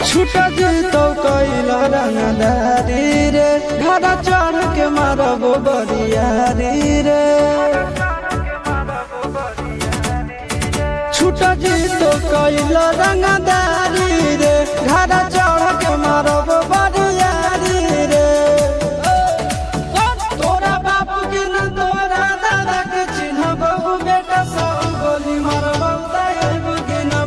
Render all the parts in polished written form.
छूटा जी तो कैला रंगदारी रे घड़ा चढ़ के मारबो बरियारी रे छूटा जी तो कैला रंगदारी रे घड़ा चढ़ के मारबो बरियारी रे तोरा बाप के न तोरा दादा के चिन्हबो बेटा सब गोली मारबो ताएबो के न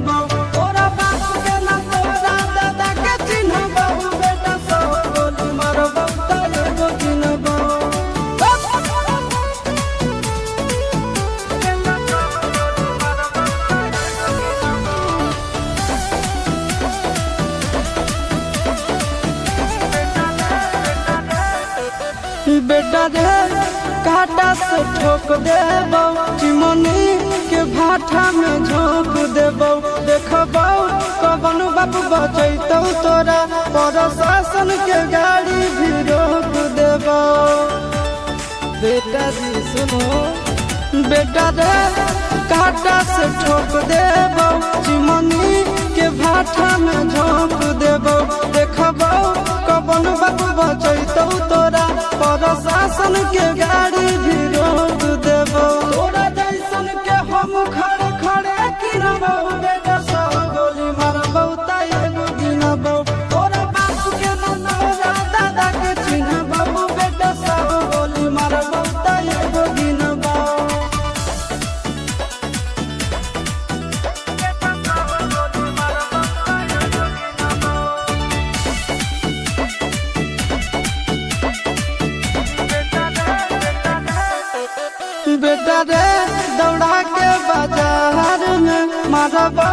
तोरा बाप के न तोरा दादा के चिन्हबो बेटा सब गोली मारबो ताएबो के न बेटा रे काटा से ठोक देबो चिमनी के भाटा में झोंक देबो देखबो कवन बाप बचैतौ तोरा प्रशासन के गाड़ी भी रोक देबो बेटा जी सुनो बेटा रे काटा से ठोक देबो चिमनी के भाटा में झोंक देबो देखबो कवन बाप बचैतौ तोरा प्रशासन के गाड़ी भी रोक देबो तोरा जैसन के हम खड़े खड़े गिरबो बेटा सब गोली मारबो ताएबो गिनबो तोरा बाप के न तोरा दादा के चिन्हबो बेटा सब गोली मारबो ताएबो गिनबो बेटा रे दौड़ा के बाजार में मारबो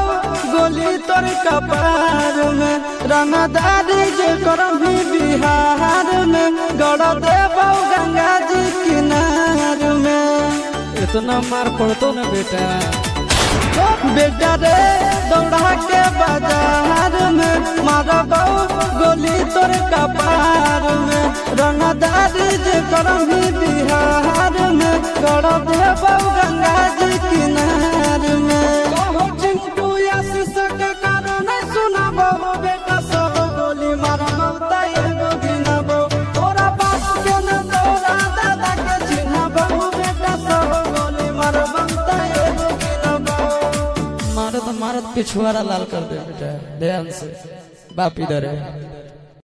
गोली तोर कपार में रंगदारी जे करभी बिहार में गड़ देबो गंगा जी किनार में इतना मार पड़तो ना बेटा बेटा रे दौड़ा के बाजार में मारबो गोली तोर कपार में रंगदारी जे करभी बिहार में गड़ देबो गंगा जी किनार में चिंटू आशीष के कारण सुनाबो बेटा सब गोली मारबो ताएबो गिनबो तोरा बाप के न तोरा दादा के चिन्हबो बेटा सब गोली मारबो ताएबो गिनबो मारत मारत पिछुआरा लाल कर दे बेटा ध्यान से बाप इधर है।